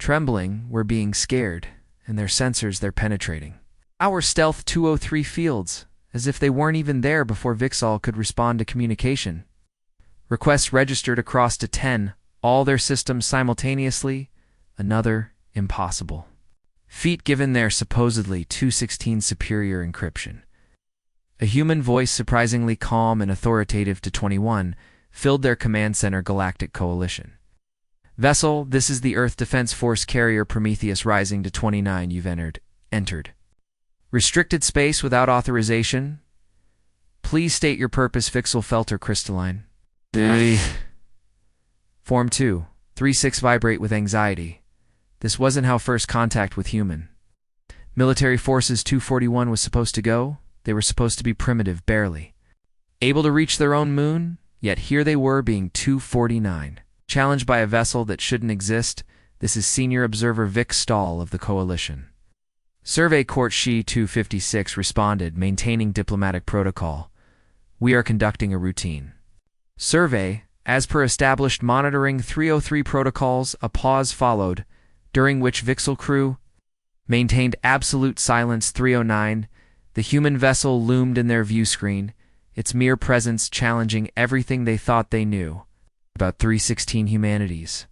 Trembling, we're being scared, and their sensors, they're penetrating our Stealth 203 fields, as if they weren't even there before Vixal could respond to communication. Requests registered across to 10, all their systems simultaneously, another impossible feat given their supposedly 216 superior encryption. A human voice, surprisingly calm and authoritative to 21, filled their command center Galactic Coalition. Vessel, this is the Earth Defense Force carrier Prometheus Rising to 29. You've entered. Restricted space without authorization. Please state your purpose. Vixal Felter Crystalline. Form 2. 3-6 vibrate with anxiety. This wasn't how first contact with human military forces 241 was supposed to go. They were supposed to be primitive, barely able to reach their own moon, yet here they were being 249. Challenged by a vessel that shouldn't exist. This is Senior Observer Vic Stahl of the Coalition. Survey Court She 256 responded, maintaining diplomatic protocol. We are conducting a routine survey. As per established monitoring 303 protocols, a pause followed, during which Vixal crew maintained absolute silence. 309. The human vessel loomed in their view screen, its mere presence challenging everything they thought they knew about 316 humanities.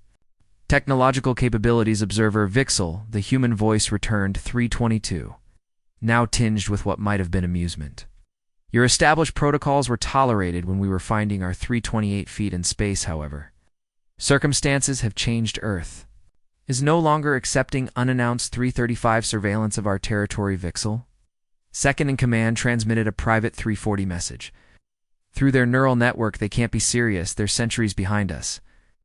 Technological capabilities. Observer Vixal, the human voice returned. 322. Now tinged with what might have been amusement. Your established protocols were tolerated when we were finding our 328 feet in space, however. Circumstances have changed. Earth is no longer accepting unannounced 335 surveillance of our territory. Vixal, second in command, transmitted a private 340 message. Through their neural network, they can't be serious. They're centuries behind us.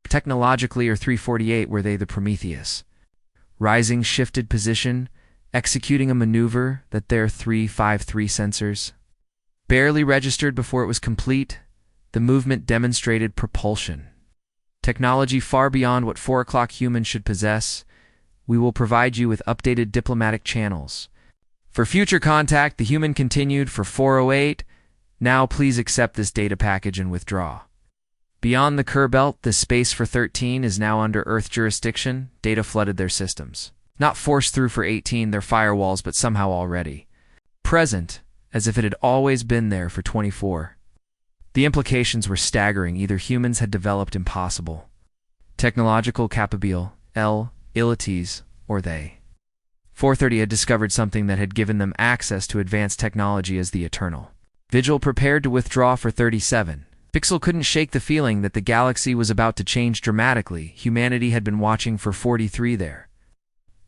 Technologically, or 348, were they the Prometheus Rising shifted position, executing a maneuver that their 353 sensors barely registered before it was complete. The movement demonstrated propulsion technology far beyond what 4 o'clock humans should possess. We will provide you with updated diplomatic channels for future contact. The human continued for 408. Now please accept this data package and withdraw. Beyond the Kerr Belt, the space for 13 is now under Earth jurisdiction. Data flooded their systems. Not forced through for 18, their firewalls, but somehow already present, as if it had always been there for 24. The implications were staggering. Either humans had developed impossible technological abilities, or they 430 had discovered something that had given them access to advanced technology as the Eternal Vigil prepared to withdraw for 37. Vixal couldn't shake the feeling that the galaxy was about to change dramatically. Humanity had been watching for 43 there.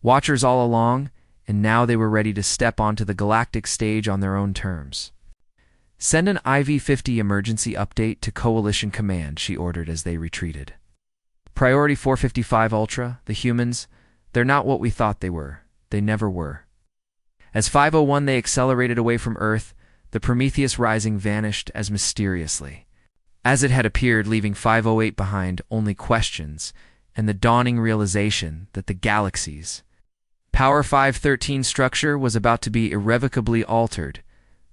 Watchers all along, and now they were ready to step onto the galactic stage on their own terms. Send an IV-50 emergency update to Coalition Command, she ordered as they retreated. Priority 455 Ultra, the humans, they're not what we thought they were. They never were. As 501 they accelerated away from Earth, the Prometheus Rising vanished as mysteriously as it had appeared, leaving 508 behind only questions and the dawning realization that the galaxy's Power 513 structure was about to be irrevocably altered.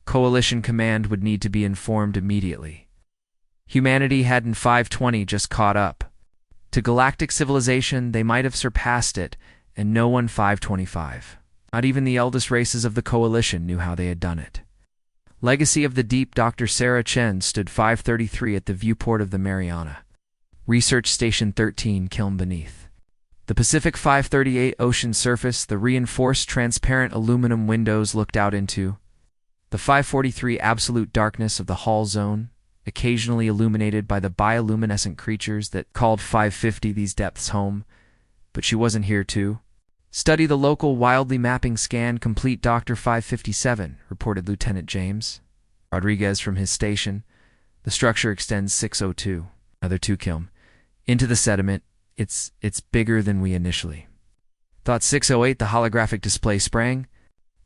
Coalition Command would need to be informed immediately. Humanity had in 520 just caught up to galactic civilization. They might have surpassed it, and no one 525. Not even the eldest races of the Coalition knew how they had done it. Legacy of the Deep. Dr. Sarah Chen stood 533 at the viewport of the Mariana Research Station 13 kiln beneath the Pacific 538 ocean surface. The reinforced transparent aluminum windows looked out into the 543 absolute darkness of the hull zone, occasionally illuminated by the bioluminescent creatures that called 550 these depths home. But she wasn't here to study the local wildly mapping scan complete. Dr. 557, reported Lieutenant James Rodriguez from his station. The structure extends 602, another 2 km, into the sediment. It's bigger than we initially thought. 608, the holographic display sprang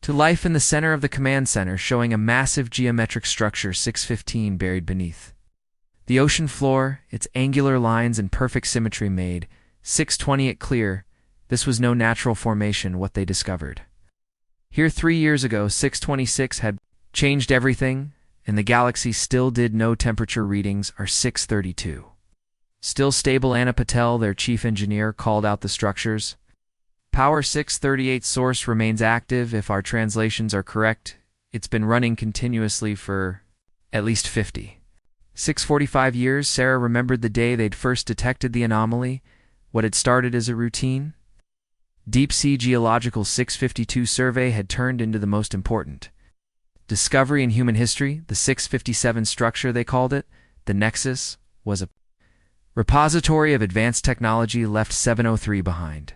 to life in the center of the command center, showing a massive geometric structure. 615 buried beneath the ocean floor, its angular lines and perfect symmetry made 620 it clear this was no natural formation. What they discovered here 3 years ago, 626, had changed everything, and the galaxy still did no temperature readings. Are 632 still stable? Anna Patel, their chief engineer, called out the structures Power 638 source remains active if our translations are correct. It's been running continuously for at least 645 years. Sarah remembered the day they'd first detected the anomaly, what had started as a routine. Deep-sea geological 652 survey had turned into the most important discovery in human history. The 657 structure, they called it, the Nexus, was a repository of advanced technology left 703 behind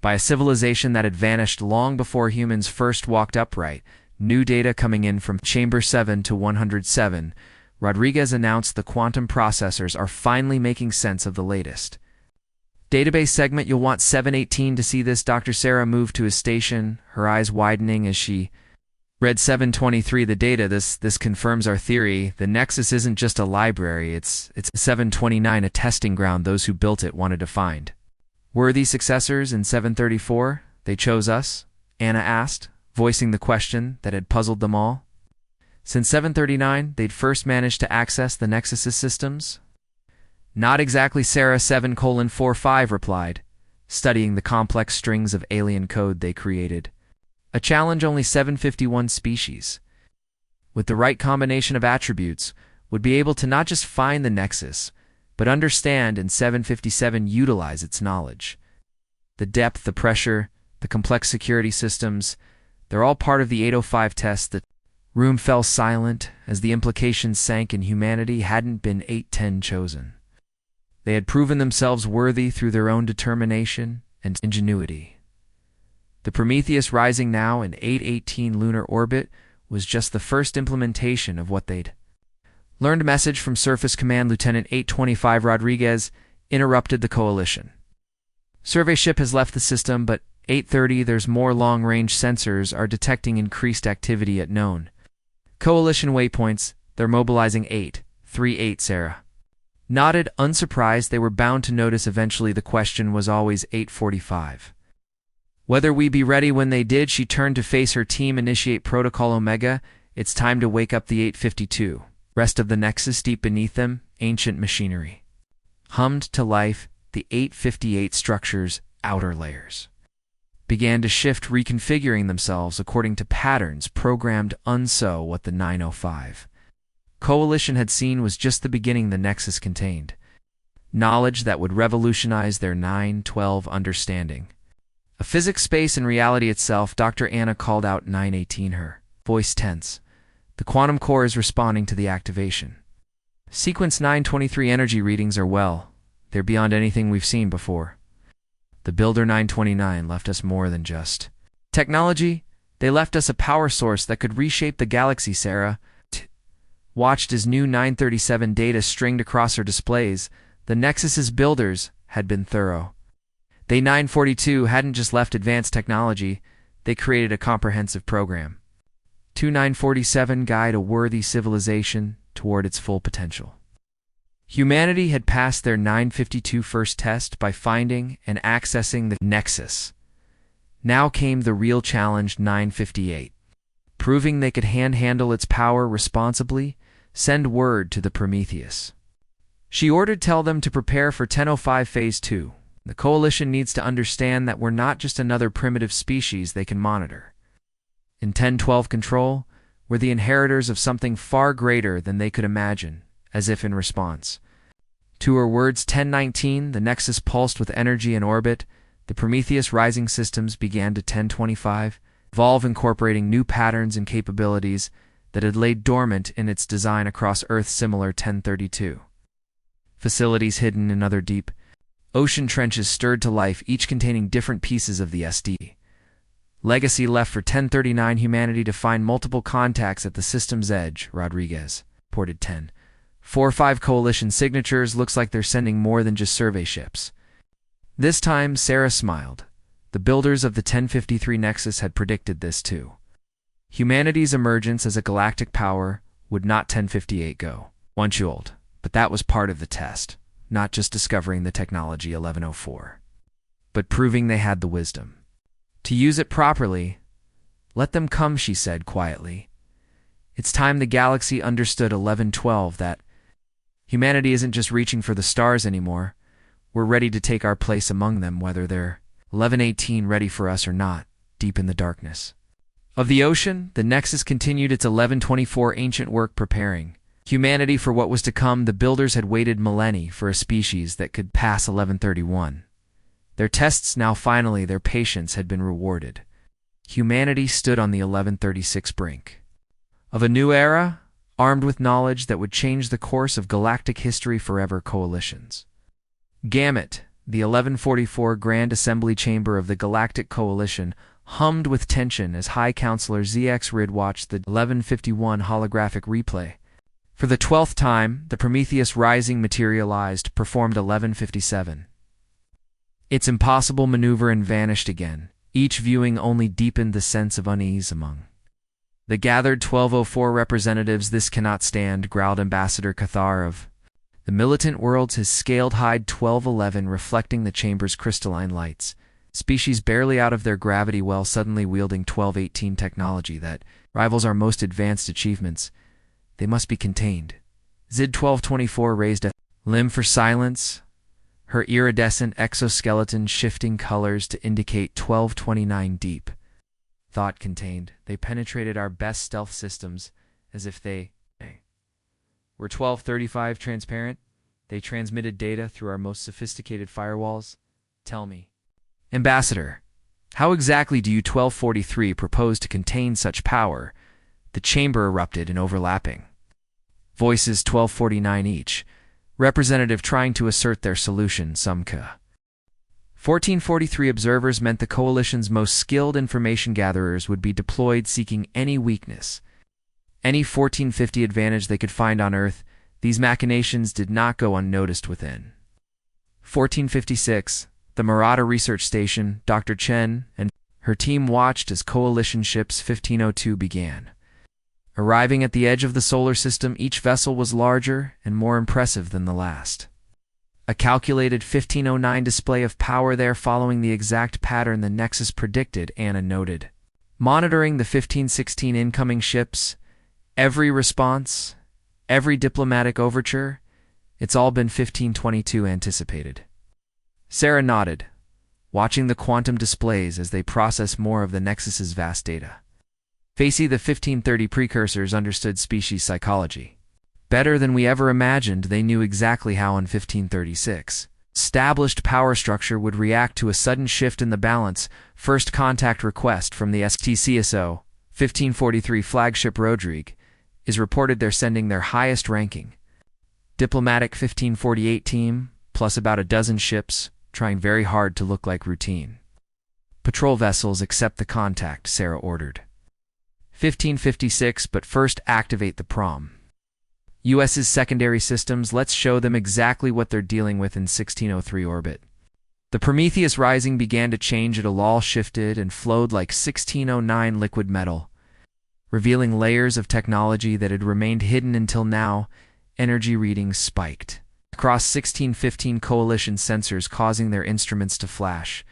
by a civilization that had vanished long before humans first walked upright. New data coming in from Chamber 7 to 107, Rodriguez announced the quantum processors are finally making sense of the latest database segment. You'll want 718 to see this. Dr. Sarah moved to his station, her eyes widening as she read 723. The data, this confirms our theory. The Nexus isn't just a library, it's 729, a testing ground those who built it wanted to find worthy successors. In 734, they chose us, Anna asked, voicing the question that had puzzled them all. Since 739, they'd first managed to access the Nexus's systems. Not exactly, Sarah 7:45 replied, studying the complex strings of alien code they created. A challenge only 751 species, with the right combination of attributes, would be able to not just find the Nexus, but understand and 757 utilize its knowledge. The depth, the pressure, the complex security systems, they're all part of the 805 test. The room fell silent as the implications sank in humanity hadn't been 810 chosen. They had proven themselves worthy through their own determination and ingenuity. The Prometheus rising now in 818 lunar orbit was just the first implementation of what they'd learned. Message from Surface Command. Lieutenant 825 Rodriguez interrupted the coalition. Survey ship has left the system, but 830 there's more long-range sensors are detecting increased activity at known coalition waypoints. They're mobilizing 838. Sarah nodded, unsurprised. They were bound to notice eventually. The question was always 845. Whether we be ready. When they did, she turned to face her team. Initiate Protocol Omega. It's time to wake up the 852. Rest of the Nexus deep beneath them, ancient machinery hummed to life. The 858 structure's outer layers began to shift, reconfiguring themselves according to patterns programmed unso. What the 905 coalition had seen was just the beginning. The Nexus contained knowledge that would revolutionize their 912 understanding of physics, space, and reality itself. Dr. Anna called out 918, her voice tense. The quantum core is responding to the activation. Sequence 923 energy readings are they're beyond anything we've seen before. The Builder 929 left us more than just technology. They left us a power source that could reshape the galaxy. Sarah watched as new 937 data stringed across her displays. The Nexus's builders had been thorough. They 942 hadn't just left advanced technology, they created a comprehensive program. 2947 guide a worthy civilization toward its full potential. Humanity had passed their 952 first test by finding and accessing the Nexus. Now came the real challenge, 958. Proving they could handle its power responsibly, send word to the Prometheus. She ordered, tell them to prepare for 1005 Phase 2. The Coalition needs to understand that we're not just another primitive species they can monitor. In 1012 Control, we're the inheritors of something far greater than they could imagine, as if in response to her words. 1019, the Nexus pulsed with energy in orbit. The Prometheus rising systems began to 1025, evolve, incorporating new patterns and capabilities that had laid dormant in its design across Earth. Similar 1032. Facilities hidden in other deep ocean trenches stirred to life, each containing different pieces of the SD legacy left for 1039 humanity to find multiple contacts at the system's edge. Rodriguez reported 1045 coalition signatures. Looks like they're sending more than just survey ships. This time, Sarah smiled. The builders of the 1053 Nexus had predicted this too. Humanity's emergence as a galactic power would not 1058 go once old, but that was part of the test. Not just discovering the technology 1104, but proving they had the wisdom to use it properly. Let them come, she said quietly. It's time the galaxy understood 1112 that humanity isn't just reaching for the stars anymore. We're ready to take our place among them, whether they're 1118 ready for us or not, deep in the darkness of the ocean, the Nexus continued its 1124 ancient work preparing humanity for what was to come. The builders had waited millennia for a species that could pass 1131. Their tests now finally, their patience had been rewarded. Humanity stood on the 1136 brink of a new era, armed with knowledge that would change the course of galactic history forever. Coalitions. Gamut, the 1144 Grand Assembly Chamber of the Galactic Coalition, hummed with tension as High Counselor ZX Rid watched the 1151 holographic replay. For the 12th time, the Prometheus Rising materialized, performed 1157. Its impossible maneuver and vanished again. Each viewing only deepened the sense of unease among the gathered 1204 representatives. This cannot stand, growled Ambassador Cathar of the militant worlds, his scaled hide 1211 reflecting the chamber's crystalline lights. Species barely out of their gravity well, suddenly wielding 1218 technology that rivals our most advanced achievements. They must be contained. Zid 1224 raised a limb for silence, her iridescent exoskeleton shifting colors to indicate 1229 deep. Thought contained. They penetrated our best stealth systems as if they were 1235 transparent. They transmitted data through our most sophisticated firewalls. Tell me, Ambassador, how exactly do you 1243 propose to contain such power? The chamber erupted in overlapping voices, 1249 each, representative trying to assert their solution. Some 1443 observers meant the Coalition's most skilled information gatherers would be deployed seeking any weakness, any 1450 advantage they could find on Earth. These machinations did not go unnoticed within 1456. The Marauder Research Station, Dr. Chen and her team watched as Coalition ships 1502 began. Arriving at the edge of the solar system, each vessel was larger and more impressive than the last. A calculated 1509 display of power there, following the exact pattern the Nexus predicted, Anna noted. Monitoring the 1516 incoming ships, every response, every diplomatic overture, it's all been 1522 anticipated. Sarah nodded, watching the quantum displays as they process more of the Nexus's vast data. Facey, the 1530 precursors understood species psychology better than we ever imagined. They knew exactly how in 1536 established power structure would react to a sudden shift in the balance. First contact request from the STCSO 1543 flagship Rodrigue is reported they're sending their highest ranking diplomatic 1548 team, plus about a dozen ships, trying very hard to look like routine patrol vessels. Accept the contact, Sarah ordered. 1556, but first activate the PROM. US's secondary systems, let's show them exactly what they're dealing with in 1603 orbit. The Prometheus Rising began to change. It all shifted and flowed like 1609 liquid metal, revealing layers of technology that had remained hidden until now. Energy readings spiked across 1615 Coalition sensors, causing their instruments to flash.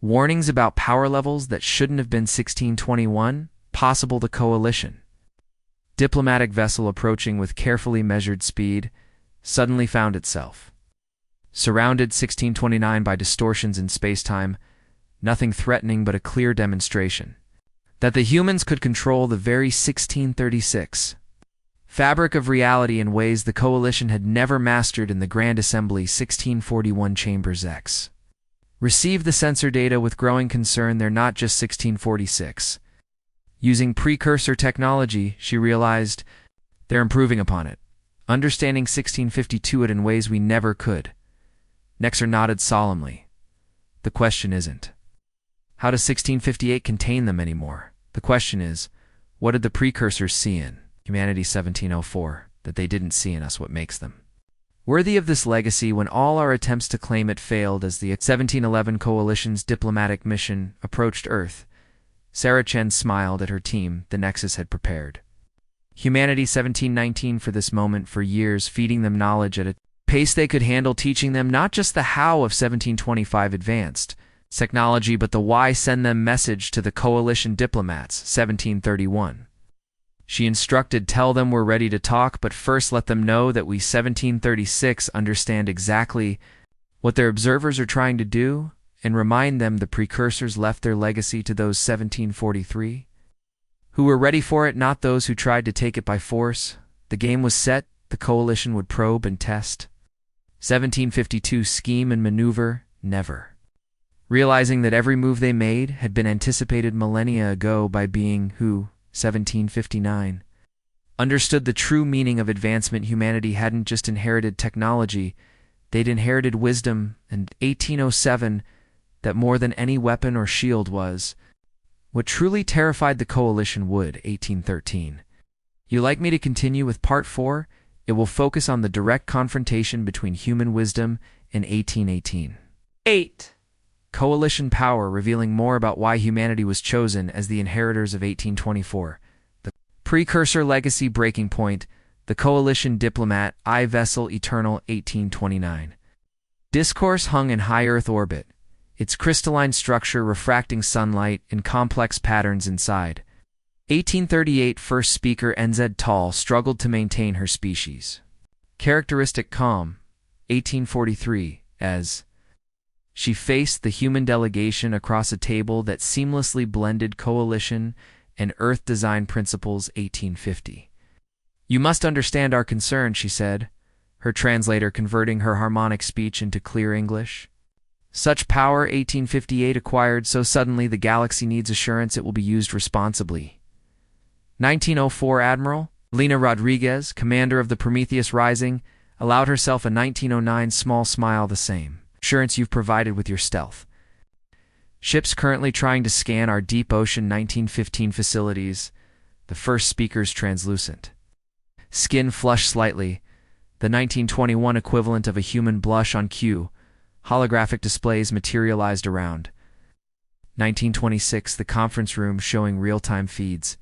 Warnings about power levels that shouldn't have been 1621, possible. The Coalition diplomatic vessel, approaching with carefully measured speed, suddenly found itself surrounded 1629 by distortions in spacetime, nothing threatening but a clear demonstration that the humans could control the very 1636 fabric of reality in ways the Coalition had never mastered. In the Grand Assembly 1641 Chambers X received the sensor data with growing concern. They're not just 1646 using precursor technology, she realized. They're improving upon it, understanding 1652 it in ways we never could. Nexer nodded solemnly. The question isn't how does 1658 contain them anymore? The question is, what did the precursors see in humanity 1704 that they didn't see in us? What makes them worthy of this legacy when all our attempts to claim it failed? As the 1711 Coalition's diplomatic mission approached Earth, Sarah Chen smiled at her team. The Nexus had prepared humanity 1719 for this moment for years, feeding them knowledge at a pace they could handle, teaching them not just the how of 1725 advanced technology, but the why. Send them message to the Coalition diplomats 1731. She instructed, tell them we're ready to talk, but first let them know that we 1736 understand exactly what their observers are trying to do and remind them the precursors left their legacy to those 1743, who were ready for it, not those who tried to take it by force. The game was set, the coalition would probe and test. 1752 scheme and maneuver, never. Realizing that every move they made had been anticipated millennia ago by being who, 1759, understood the true meaning of advancement. Humanity hadn't just inherited technology, they'd inherited wisdom, and 1807, that more than any weapon or shield was what truly terrified the coalition would. 1813. You like me to continue with part 4? It will focus on the direct confrontation between human wisdom and 1818. 8. Coalition power, revealing more about why humanity was chosen as the inheritors of 1824. The precursor legacy breaking point, the coalition diplomat, I vessel eternal. 1829. Discourse hung in high Earth orbit, its crystalline structure refracting sunlight in complex patterns inside. 1838 first speaker NZ Tall struggled to maintain her species. Characteristic calm. 1843, as she faced the human delegation across a table that seamlessly blended coalition and Earth design principles. 1850. You must understand our concern, she said, her translator converting her harmonic speech into clear English. Such power 1858 acquired so suddenly, the galaxy needs assurance it will be used responsibly. 1904 Admiral Lena Rodriguez, commander of the Prometheus Rising, allowed herself a 1909 small smile. The same assurance you've provided with your stealth. Ships currently trying to scan our deep ocean. 1915 facilities. The first speaker's translucent skin flushed slightly, the 1921 equivalent of a human blush on cue. Holographic displays materialized around. 1926 the conference room showing real-time feeds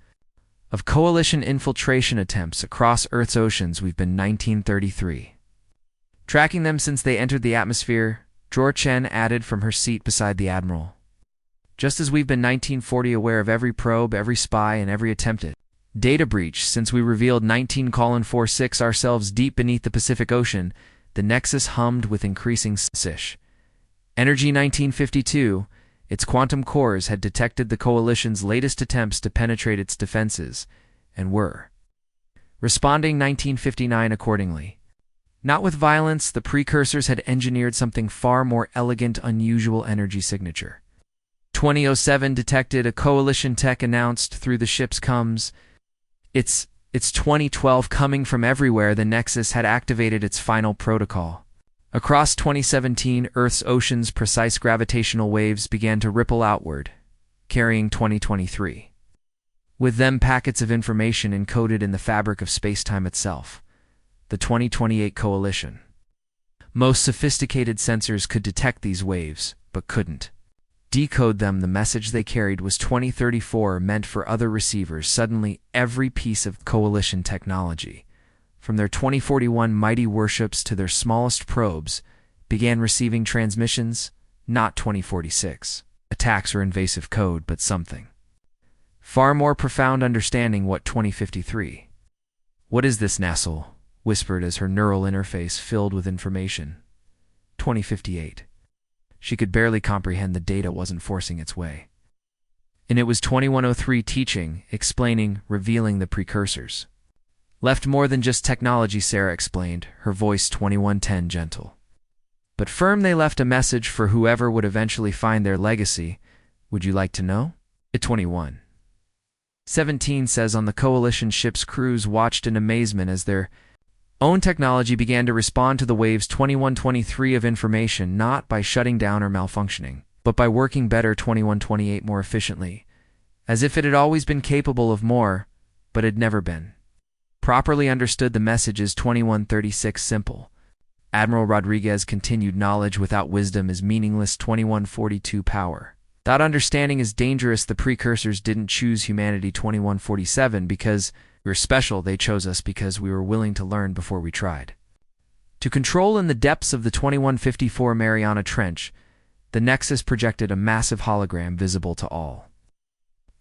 of coalition infiltration attempts across Earth's oceans. We've been 1933. Tracking them since they entered the atmosphere, Dror Chen added from her seat beside the Admiral. Just as we've been 1940 aware of every probe, every spy, and every attempted data breach since we revealed 19:46 ourselves deep beneath the Pacific Ocean, the Nexus hummed with increasing sish. Energy 1952, its quantum cores had detected the coalition's latest attempts to penetrate its defenses, and were responding. 1959 accordingly. Not with violence, the precursors had engineered something far more elegant, unusual energy signature. 2007 detected a coalition tech announced through the ship's comms. It's 2012 coming from everywhere. The Nexus had activated its final protocol. Across 2017, Earth's oceans' precise gravitational waves began to ripple outward, carrying 2023. With them packets of information encoded in the fabric of space-time itself. The 2028 coalition. Most sophisticated sensors could detect these waves, but couldn't decode them. The message they carried was 2034, meant for other receivers. Suddenly, every piece of coalition technology, from their 2041 mighty warships to their smallest probes, began receiving transmissions, not 2046 attacks or invasive code, but something far more profound. Understanding what 2053. What is this, Nassel whispered as her neural interface filled with information. 2058. She could barely comprehend the data wasn't forcing its way. And it was 2103 teaching, explaining, revealing the precursors. Left more than just technology, Sarah explained, her voice 2110 gentle. But firm. They left a message for whoever would eventually find their legacy. Would you like to know? It 2117 says on the coalition ship's crews watched in amazement as their own technology began to respond to the waves 2123 of information, not by shutting down or malfunctioning, but by working better. 2128 more efficiently, as if it had always been capable of more, but had never been properly understood. The message is 2136 simple. Admiral Rodriguez continued, knowledge without wisdom is meaningless. 2142 power. That understanding is dangerous. The precursors didn't choose humanity. 2147 because we were special. They chose us because we were willing to learn before we tried. To control in the depths of the 2154 Mariana Trench, the Nexus projected a massive hologram visible to all.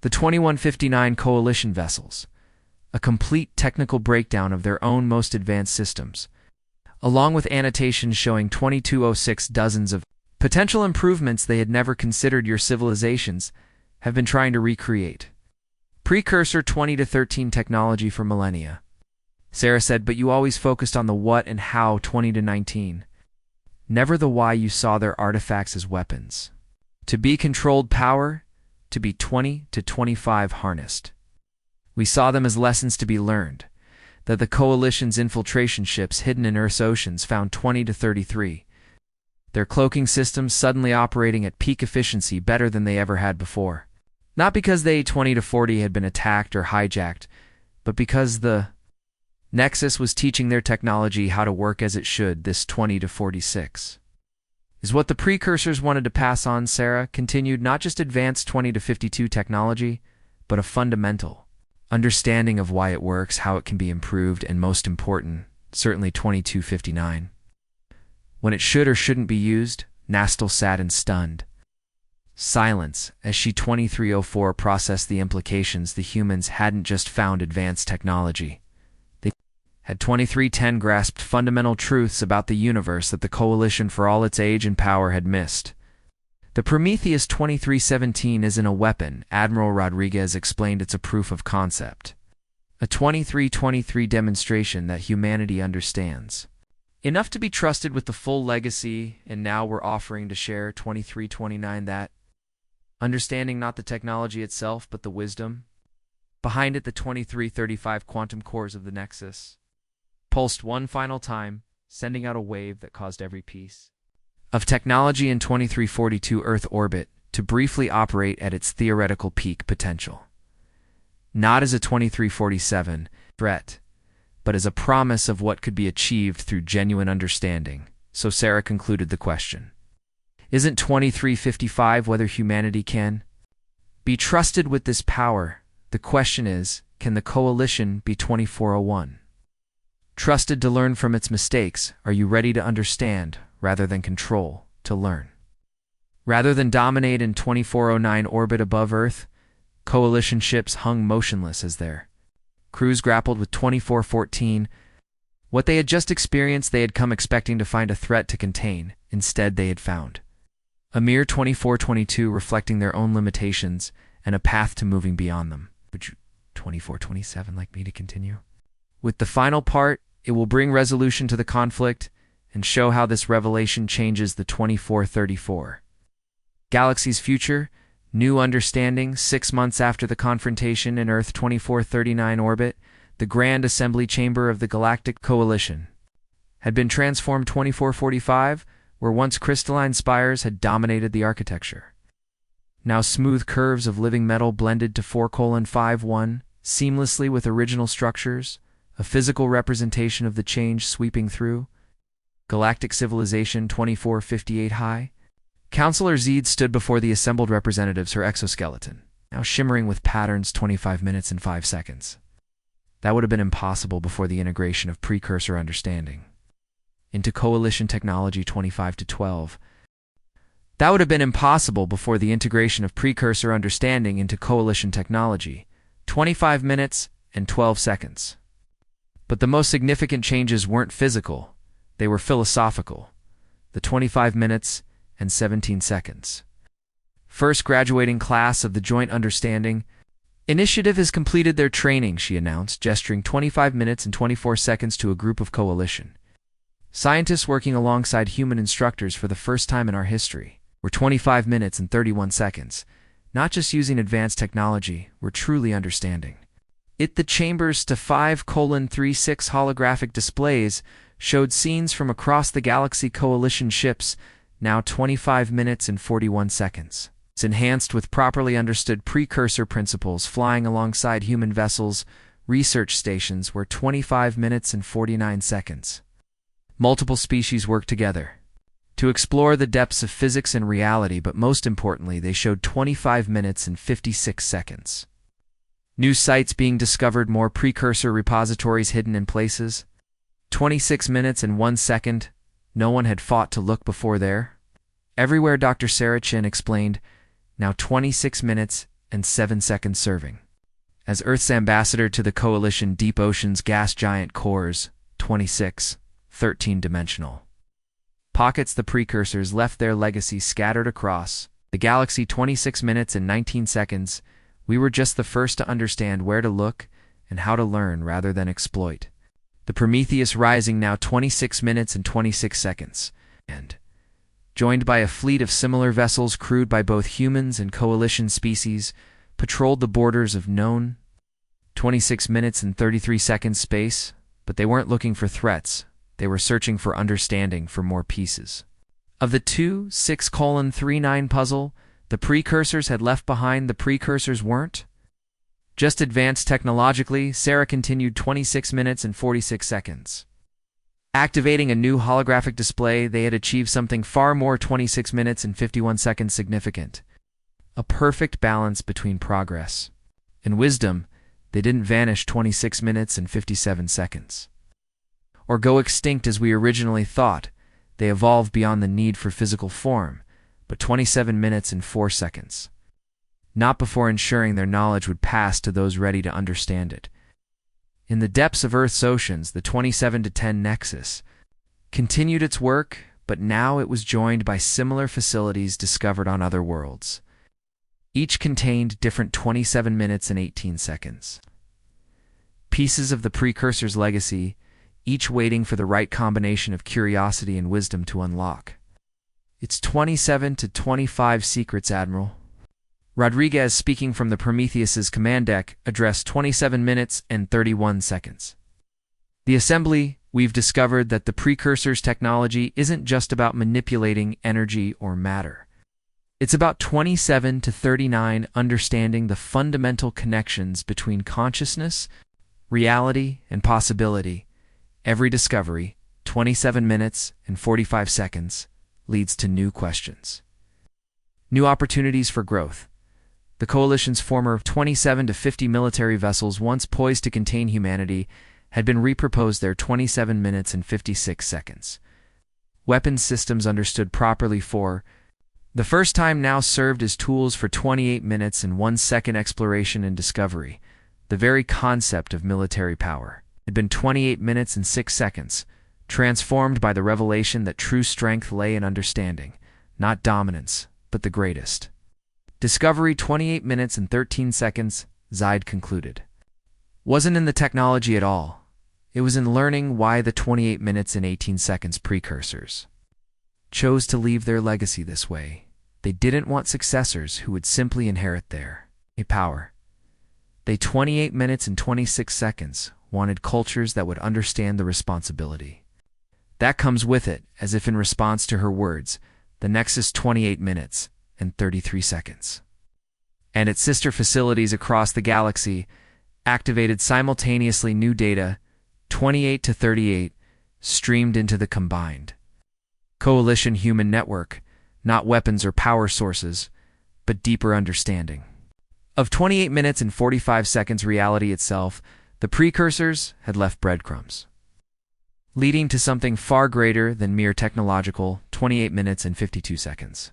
The 2159 coalition vessels, a complete technical breakdown of their own most advanced systems, along with annotations showing 2206 dozens of Potential improvements they had never considered your civilizations have been trying to recreate. Precursor 20 to 13 technology for millennia. Sarah said, but you always focused on the what and how 20 to 19. Never the why. You saw their artifacts as weapons. To be controlled power, to be 20 to 25 harnessed. We saw them as lessons to be learned, that the Coalition's infiltration ships hidden in Earth's oceans found 20 to 33. Their cloaking systems suddenly operating at peak efficiency better than they ever had before. Not because they 20 to 40 had been attacked or hijacked, but because the Nexus was teaching their technology how to work as it should. This 20 to 46 is what the precursors wanted to pass on. Sarah continued, not just advanced 20 to 52 technology, but a fundamental understanding of why it works, how it can be improved, and most important, certainly 2259. When it should or shouldn't be used, Nastel sat in stunned silence as she 2304 processed the implications. The humans hadn't just found advanced technology. They had 2310 grasped fundamental truths about the universe that the Coalition, for all its age and power, had missed. The Prometheus 2317 isn't a weapon, Admiral Rodriguez explained. It's a proof of concept. A 2323 demonstration that humanity understands enough to be trusted with the full legacy, and now we're offering to share 2329 that understanding, not the technology itself, but the wisdom behind it. The 2335 quantum cores of the Nexus pulsed one final time, sending out a wave that caused every piece of technology in 2342 Earth orbit to briefly operate at its theoretical peak potential. Not as a 2347 threat, but as a promise of what could be achieved through genuine understanding. So Sarah concluded the question. Isn't 2355 whether humanity can be trusted with this power? The question is, can the Coalition be 2401? Trusted to learn from its mistakes? Are you ready to understand, rather than control, to learn? Rather than dominate in 2409 orbit above Earth, Coalition ships hung motionless as their crews grappled with 2414. What they had just experienced, they had come expecting to find a threat to contain. Instead, they had found a mere 2422 reflecting their own limitations and a path to moving beyond them. Would you 2427 like me to continue? With the final part, it will bring resolution to the conflict and show how this revelation changes the 2434 galaxy's future. New understanding. 6 months after the confrontation in Earth 2439 orbit, the Grand Assembly Chamber of the Galactic Coalition had been transformed. 2445, where once crystalline spires had dominated the architecture. Now smooth curves of living metal blended to 4:51 seamlessly with original structures, a physical representation of the change sweeping through. Galactic civilization 2458 high. Counselor Zeed stood before the assembled representatives, her exoskeleton now shimmering with patterns. 25 minutes and 5 seconds. That would have been impossible before the integration of precursor understanding into Coalition technology. 25 to 12. That would have been impossible before the integration of precursor understanding into Coalition technology. 25 minutes and 12 seconds. But the most significant changes weren't physical, they were philosophical. The 25 minutes and 17 seconds. First graduating class of the Joint Understanding Initiative has completed their training, she announced, gesturing 25 minutes and 24 seconds to a group of Coalition scientists working alongside human instructors for the first time in our history. We're 25 minutes and 31 seconds. Not just using advanced technology, we're truly understanding it. The chambers to 5:36 holographic displays showed scenes from across the galaxy. Coalition ships, now 25 minutes and 41 seconds. It's enhanced with properly understood precursor principles flying alongside human vessels. Research stations were 25 minutes and 49 seconds. Multiple species worked together to explore the depths of physics and reality, but most importantly, they showed 25 minutes and 56 seconds. New sites being discovered, more precursor repositories hidden in places. 26 minutes and 1 second. No one had fought to look before there. Everywhere, Dr. Sarah Chin explained, now 26 minutes and 7 seconds serving as Earth's ambassador to the Coalition Deep Ocean's gas giant cores. 26, 13-dimensional pockets the precursors left their legacy scattered across the galaxy. 26 minutes and 19 seconds. We were just the first to understand where to look and how to learn rather than exploit. The Prometheus Rising, now 26 minutes and 26 seconds, and joined by a fleet of similar vessels crewed by both humans and coalition species, patrolled the borders of known 26 minutes and 33 seconds space, but they weren't looking for threats. They were searching for understanding, for more pieces of the 2-6:39 puzzle the precursors had left behind. The precursors weren't just advanced technologically. Sarah continued. 26 minutes and 46 seconds. Activating a new holographic display, they had achieved something far more. 26 minutes and 51 seconds significant. A perfect balance between progress and wisdom. They didn't vanish. 26 minutes and 57 seconds. Or go extinct as we originally thought. They evolved beyond the need for physical form, but 27 minutes and 4 seconds. Not before ensuring their knowledge would pass to those ready to understand it. In the depths of Earth's oceans, the 27-10 Nexus continued its work, but now it was joined by similar facilities discovered on other worlds. Each contained different 27 minutes and 18 seconds. Pieces of the precursor's legacy, each waiting for the right combination of curiosity and wisdom to unlock. It's 27 to 25 secrets, Admiral. Rodriguez, speaking from the Prometheus's command deck, addressed. 27 minutes and 31 seconds. The assembly, we've discovered that the precursor's technology isn't just about manipulating energy or matter. It's about 27 to 39 understanding the fundamental connections between consciousness, reality, and possibility. Every discovery, 27 minutes and 45 seconds, leads to new questions. New opportunities for growth. The Coalition's former 27 to 50 military vessels, once poised to contain humanity, had been reproposed their 27 minutes and 56 seconds. Weapons systems understood properly for the first time now served as tools for 28 minutes and 1 second exploration and discovery. The very concept of military power had been 28 minutes and 6 seconds, transformed by the revelation that true strength lay in understanding, not dominance, but the greatest. Discovery, 28 minutes and 13 seconds, Zide concluded. Wasn't in the technology at all. It was in learning why the 28 minutes and 18 seconds precursors chose to leave their legacy this way. They didn't want successors who would simply inherit their power. They 28 minutes and 26 seconds wanted cultures that would understand the responsibility that comes with it, as if in response to her words, the Nexus 28 minutes and 33 seconds. And its sister facilities across the galaxy activated simultaneously. New data, 28 to 38, streamed into the combined Coalition human network, not weapons or power sources, but deeper understanding. Of 28 minutes and 45 seconds reality itself, the precursors had left breadcrumbs, leading to something far greater than mere technological. 28 minutes and 52 seconds.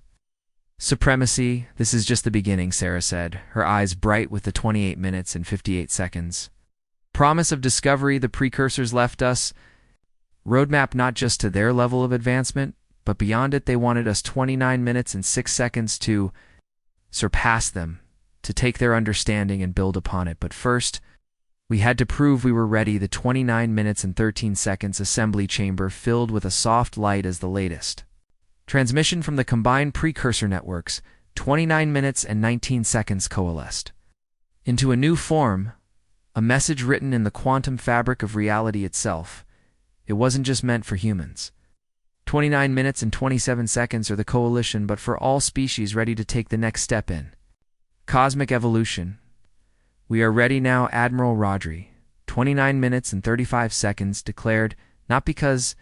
Supremacy, this is just the beginning, Sarah said, her eyes bright with the 28 minutes and 58 seconds. Promise of discovery the precursors left us. Roadmap not just to their level of advancement, but beyond it. They wanted us 29 minutes and 6 seconds to surpass them, to take their understanding and build upon it. But first, we had to prove we were ready. The 29 minutes and 13 seconds assembly chamber filled with a soft light as the latest transmission from the combined precursor networks, 29 minutes and 19 seconds coalesced into a new form, a message written in the quantum fabric of reality itself. It wasn't just meant for humans. 29 minutes and 27 seconds are the Coalition, but for all species ready to take the next step in cosmic evolution. We are ready now, Admiral Rodri. 29 minutes and 35 seconds declared, not because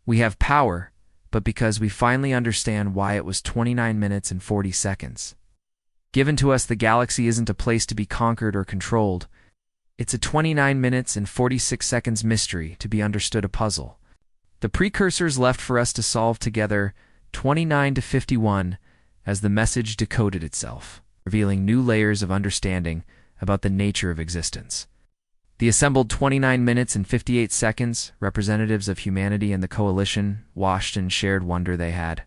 we have power, but because we finally understand why it was 29 minutes and 40 seconds. Given to us, the galaxy isn't a place to be conquered or controlled. It's a 29 minutes and 46 seconds mystery to be understood, a puzzle. The precursors left for us to solve together, 29 to 51, as the message decoded itself, revealing new layers of understanding about the nature of existence. The assembled 29 minutes and 58 seconds, representatives of humanity and the coalition, washed in shared wonder they had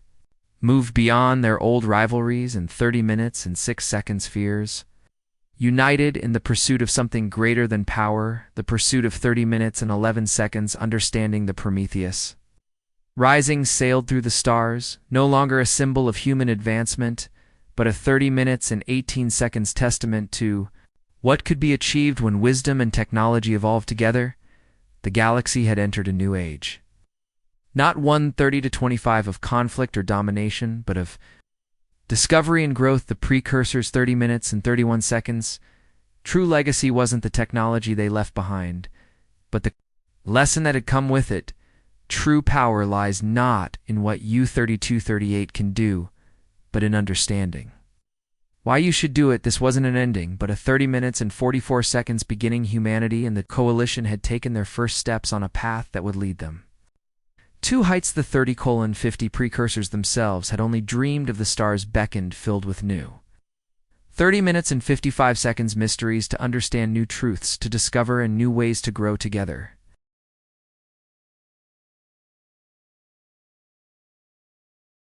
moved beyond their old rivalries and 30 minutes and 6 seconds fears. United in the pursuit of something greater than power, the pursuit of 30 minutes and 11 seconds understanding the Prometheus. Rising sailed through the stars, no longer a symbol of human advancement, but a 30 minutes and 18 seconds testament to what could be achieved when wisdom and technology evolved together. The galaxy had entered a new age. Not one 30 to 25 of conflict or domination, but of discovery and growth, the precursors 30 minutes and 31 seconds. True legacy wasn't the technology they left behind, but the lesson that had come with it. True power lies not in what U-3238 can do, but in understanding why you should do it. This wasn't an ending, but a 30 minutes and 44 seconds beginning. Humanity and the coalition had taken their first steps on a path that would lead them to heights the 30:50 precursors themselves had only dreamed of. The stars beckoned, filled with new 30 minutes and 55 seconds mysteries to understand, new truths to discover, and new ways to grow together.